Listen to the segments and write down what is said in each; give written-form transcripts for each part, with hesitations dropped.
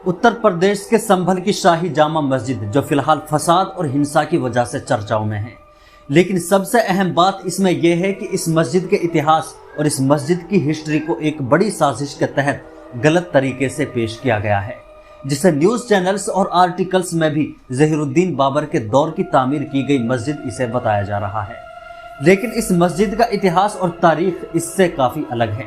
उत्तर प्रदेश के संभल की शाही जामा मस्जिद जो फिलहाल फसाद और हिंसा की वजह से चर्चाओं में है, लेकिन सबसे अहम बात इसमें यह है कि इस मस्जिद के इतिहास और इस मस्जिद की हिस्ट्री को एक बड़ी साजिश के तहत गलत तरीके से पेश किया गया है, जिसे न्यूज चैनल्स और आर्टिकल्स में भी ज़हीरुद्दीन बाबर के दौर की तामीर की गई मस्जिद इसे बताया जा रहा है। लेकिन इस मस्जिद का इतिहास और तारीख इससे काफ़ी अलग है।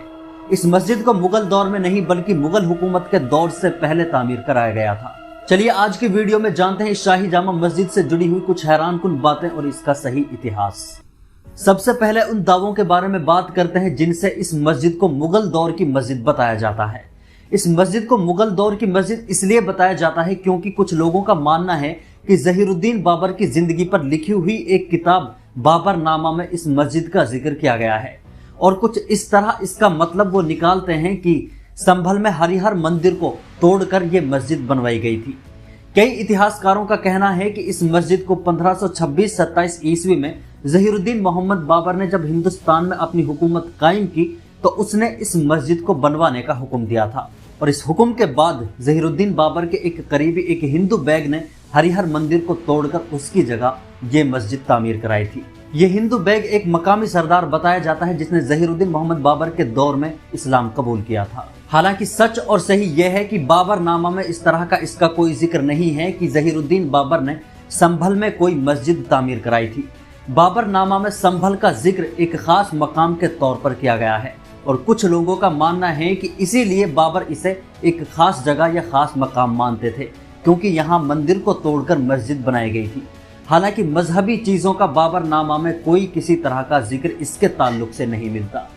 इस मस्जिद को मुगल दौर में नहीं बल्कि मुगल हुकूमत के दौर से पहले तामीर कराया गया था। चलिए आज की वीडियो में जानते हैं इस शाही जामा मस्जिद से जुड़ी हुई कुछ हैरानकुन बातें और इसका सही इतिहास। सबसे पहले उन दावों के बारे में बात करते हैं जिनसे इस मस्जिद को मुगल दौर की मस्जिद बताया जाता है। इस मस्जिद को मुगल दौर की मस्जिद इसलिए बताया जाता है क्योंकि कुछ लोगों का मानना है कि ज़हीरुद्दीन बाबर की जिंदगी पर लिखी हुई एक किताब बाबर नामा में इस मस्जिद का जिक्र किया गया है और कुछ इस तरह इसका मतलब वो निकालते हैं कि संभल में हरिहर मंदिर को तोड़कर ये मस्जिद बनवाई गई थी। कई इतिहासकारों का कहना है कि इस मस्जिद को 1526-27 ईस्वी में ज़हीरुद्दीन मोहम्मद बाबर ने जब हिंदुस्तान में अपनी हुकूमत कायम की तो उसने इस मस्जिद को बनवाने का हुक्म दिया था और इस हुक्म के बाद ज़हीरुद्दीन बाबर के एक करीबी एक हिंदू बैग ने हरिहर मंदिर को तोड़कर उसकी जगह ये मस्जिद तामीर कराई थी। ये हिंदू बैग एक मकामी सरदार बताया जाता है जिसने ज़हीरुद्दीन मोहम्मद बाबर के दौर में इस्लाम कबूल किया था। हालांकि सच और सही यह है कि बाबर नामा में इस तरह का इसका कोई जिक्र नहीं है कि ज़हीरुद्दीन बाबर ने संभल में कोई मस्जिद तामीर कराई थी। बाबर नामा में संभल का जिक्र एक खास मकाम के तौर पर किया गया है और कुछ लोगों का मानना है कि इसीलिए बाबर इसे एक खास जगह या खास मकाम मानते थे क्योंकि यहाँ मंदिर को तोड़कर मस्जिद बनाई गई थी। हालांकि मजहबी चीज़ों का बाबर नामा में कोई किसी तरह का जिक्र इसके ताल्लुक से नहीं मिलता।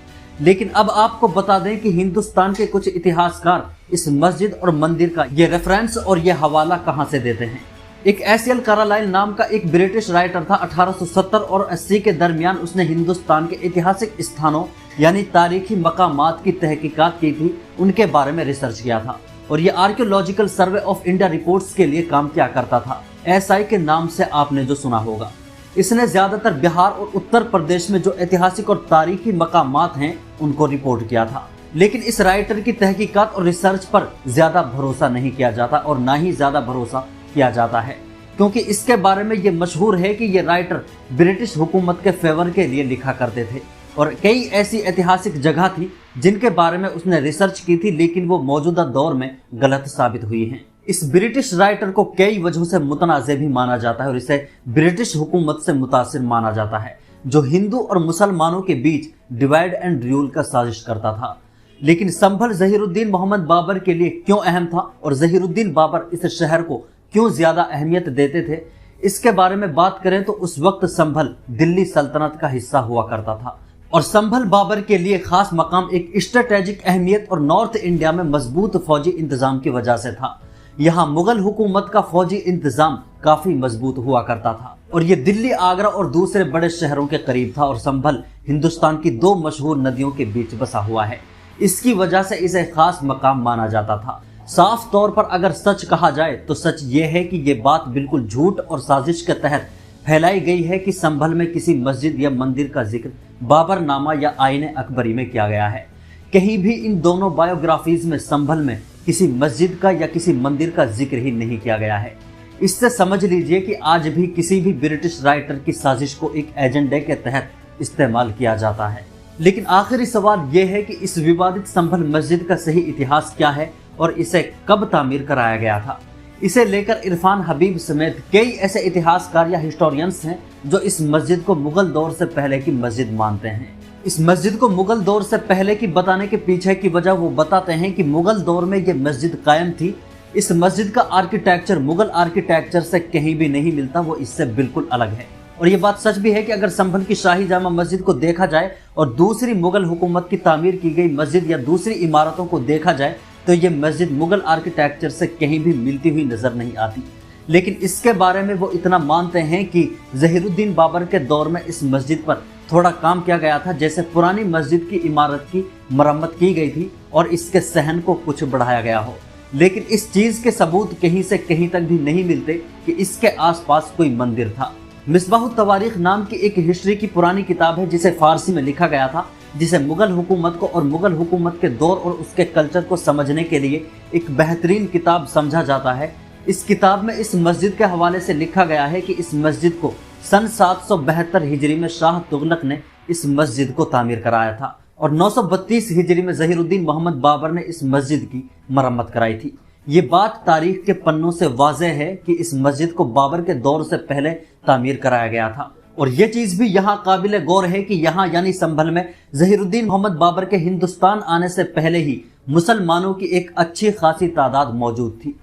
लेकिन अब आपको बता दें कि हिंदुस्तान के कुछ इतिहासकार इस मस्जिद और मंदिर का ये रेफरेंस और ये हवाला कहाँ से देते हैं। एक एसियल कार्लाइल नाम का एक ब्रिटिश राइटर था। 1870 और 80 के दरमियान उसने हिंदुस्तान के ऐतिहासिक स्थानों यानी तारीखी मकामात की तहकीकात की थी, उनके बारे में रिसर्च किया था और ये archaeological survey of India reports के लिए काम किया करता था। एसआई के नाम से आपने जो सुना होगा। इसने ज्यादातर बिहार और उत्तर प्रदेश में जो ऐतिहासिक और तारीखी मकामात हैं उनको रिपोर्ट किया था। लेकिन इस राइटर की तहकीकात और रिसर्च पर ज्यादा भरोसा नहीं किया जाता और ना ही ज्यादा भरोसा किया जाता है क्योंकि इसके बारे में ये मशहूर है कि ये राइटर ब्रिटिश हुकूमत के फेवर के लिए लिखा करते थे और कई ऐसी ऐतिहासिक जगह थी जिनके बारे में उसने रिसर्च की थी लेकिन वो मौजूदा दौर में गलत साबित हुई हैं। इस ब्रिटिश राइटर को कई वजहों से मुतनाज़े भी माना जाता है और इसे ब्रिटिश हुकूमत से मुतासिर माना जाता है जो हिंदू और मुसलमानों के बीच डिवाइड एंड रूल का साजिश करता था। लेकिन संभल ज़हीरुद्दीन मोहम्मद बाबर के लिए क्यों अहम था और ज़हीरुद्दीन बाबर इस शहर को क्यों ज्यादा अहमियत देते थे, इसके बारे में बात करें तो उस वक्त संभल दिल्ली सल्तनत का हिस्सा हुआ करता था और संभल बाबर के लिए खास मकाम एक स्ट्रेटेजिक अहमियत और नॉर्थ इंडिया में मजबूत फौजी इंतजाम की वजह से था। यहाँ मुगल हुकूमत का फौजी इंतजाम काफी मजबूत हुआ करता था और ये दिल्ली, आगरा और दूसरे बड़े शहरों के करीब था और संभल हिंदुस्तान की दो मशहूर नदियों के बीच बसा हुआ है। इसकी वजह से इसे खास मकाम माना जाता था। साफ तौर पर अगर सच कहा जाए तो सच ये है कि ये बात बिल्कुल झूठ और साजिश के तहत फैलाई गई है कि संभल में किसी मस्जिद या मंदिर का जिक्र बाबर नामा या आईने अकबरी में किया गया है। कहीं भी इन दोनों बायोग्राफीज में संभल में किसी मस्जिद का या किसी मंदिर का जिक्र ही नहीं किया गया है। इससे समझ लीजिए कि आज भी किसी भी ब्रिटिश राइटर की साजिश को एक एजेंडे के तहत इस्तेमाल किया जाता है। लेकिन आखिरी सवाल यह है कि इस विवादित संभल मस्जिद का सही इतिहास क्या है और इसे कब तामीर कराया गया था। इसे लेकर इरफान हबीब समेत कई ऐसे इतिहासकार या हिस्टोरियंस हैं जो इस मस्जिद को मुगल दौर से पहले की मस्जिद मानते हैं। इस मस्जिद को मुगल दौर से पहले की बताने के पीछे की वजह वो बताते हैं कि मुगल दौर में ये मस्जिद कायम थी। इस मस्जिद का आर्किटेक्चर मुगल आर्किटेक्चर से कहीं भी नहीं मिलता, वो इससे बिल्कुल अलग है। और ये बात सच भी है कि अगर संभल की शाही जामा मस्जिद को देखा जाए और दूसरी मुगल हुकूमत की तामीर की गई मस्जिद या दूसरी इमारतों को देखा जाए तो ये मस्जिद मुगल आर्किटेक्चर से कहीं भी मिलती हुई नजर नहीं आती। लेकिन इसके बारे में वो इतना मानते हैं कि ज़हीरुद्दीन बाबर के दौर में इस मस्जिद पर थोड़ा काम किया गया था, जैसे पुरानी मस्जिद की इमारत की मरम्मत की गई थी और इसके सहन को कुछ बढ़ाया गया हो। लेकिन इस चीज़ के सबूत कहीं से कहीं तक भी नहीं मिलते कि इसके आसपास कोई मंदिर था। मिसबाहुत तवारीख नाम की एक हिस्ट्री की पुरानी किताब है जिसे फारसी में लिखा गया था। जिसे मुगल हुकूमत को और मुगल हुकूमत के दौर और उसके कल्चर को समझने के लिए एक बेहतरीन किताब समझा जाता है। इस किताब में इस मस्जिद के हवाले से लिखा गया है कि इस मस्जिद को सन 772 हिजरी में शाह तुगलक ने इस मस्जिद को तामीर कराया था और 932 हिजरी में ज़हीरुद्दीन मोहम्मद बाबर ने इस मस्जिद की मरम्मत कराई थी। ये बात तारीख के पन्नों से वाज़ेह है कि इस मस्जिद को बाबर के दौर से पहले तामीर कराया गया था। और ये चीज़ भी यहाँ काबिल गौर है कि यहाँ यानी संभल में ज़हीरुद्दीन मोहम्मद बाबर के हिंदुस्तान आने से पहले ही मुसलमानों की एक अच्छी खासी तादाद मौजूद थी।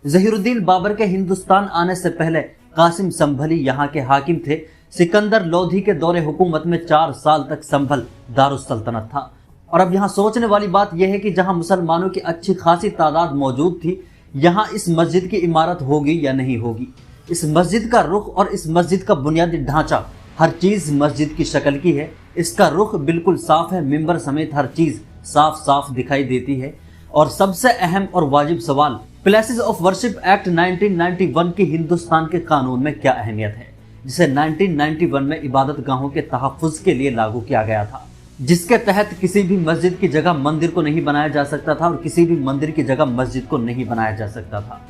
ज़हीरुद्दीन बाबर के हिंदुस्तान आने से पहले कासिम संभली यहाँ के हाकिम थे। सिकंदर लोधी के दौरे हुकूमत में 4 साल तक संभल दारुस्सल्तनत था। और अब यहाँ सोचने वाली बात यह है कि जहाँ मुसलमानों की अच्छी खासी तादाद मौजूद थी, यहाँ इस मस्जिद की इमारत होगी या नहीं होगी। इस मस्जिद का रुख और इस मस्जिद का बुनियादी ढांचा, हर चीज़ मस्जिद की शक्ल की है। इसका रुख बिल्कुल साफ है, मिंबर समेत हर चीज़ साफ साफ दिखाई देती है। और सबसे अहम और वाजिब सवाल, प्लेसेस ऑफ वर्शिप एक्ट 1991 की हिंदुस्तान के कानून में क्या अहमियत है, जिसे 1991 में इबादत गाहों के तहफ़्फ़ुज़ के लिए लागू किया गया था, जिसके तहत किसी भी मस्जिद की जगह मंदिर को नहीं बनाया जा सकता था और किसी भी मंदिर की जगह मस्जिद को नहीं बनाया जा सकता था।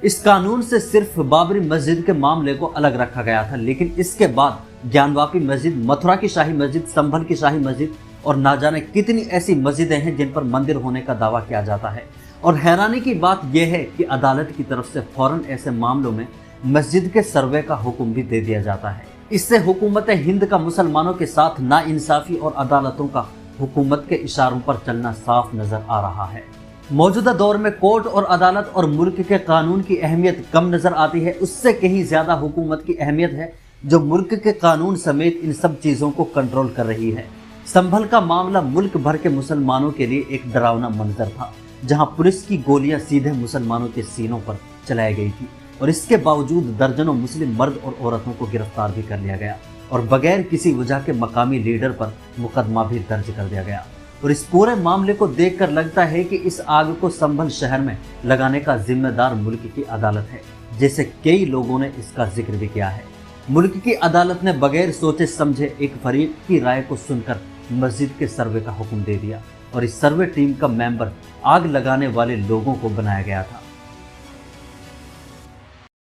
इस कानून से सिर्फ बाबरी मस्जिद के मामले को अलग रखा गया था, लेकिन इसके बाद ज्ञानवापी मस्जिद, मथुरा की शाही मस्जिद, संभल की शाही मस्जिद और ना जाने कितनी ऐसी मस्जिदें हैं जिन पर मंदिर होने का दावा किया जाता है। और हैरानी की बात यह है कि अदालत की तरफ से फौरन ऐसे मामलों में मस्जिद के सर्वे का हुक्म भी दे दिया जाता है। इससे हुकूमत हिंद का मुसलमानों के साथ नाइंसाफी और अदालतों का हुकूमत के इशारों पर चलना साफ नजर आ रहा है। मौजूदा दौर में कोर्ट और अदालत और मुल्क के कानून की अहमियत कम नजर आती है, उससे कहीं ज्यादा हुकूमत की अहमियत है जो मुल्क के कानून समेत इन सब चीज़ों को कंट्रोल कर रही है। संभल का मामला मुल्क भर के मुसलमानों के लिए एक डरावना मंजर था, जहां पुलिस की गोलियां सीधे मुसलमानों के सीनों पर चलाई गई थी और इसके बावजूद दर्जनों मुस्लिम मर्द और औरतों को गिरफ्तार भी कर लिया गया और बगैर किसी वजह के मकामी लीडर पर मुकदमा भी दर्ज कर दिया गया। और इस पूरे मामले को देखकर लगता है कि इस आग को संभल शहर में लगाने का जिम्मेदार मुल्क की अदालत है, जैसे कई लोगों ने इसका जिक्र भी किया है। मुल्क की अदालत ने बगैर सोचे समझे एक फरीक की राय को सुनकर मस्जिद के सर्वे का हुक्म दे दिया और इस सर्वे टीम का मेंबर आग लगाने वाले लोगों को बनाया गया था।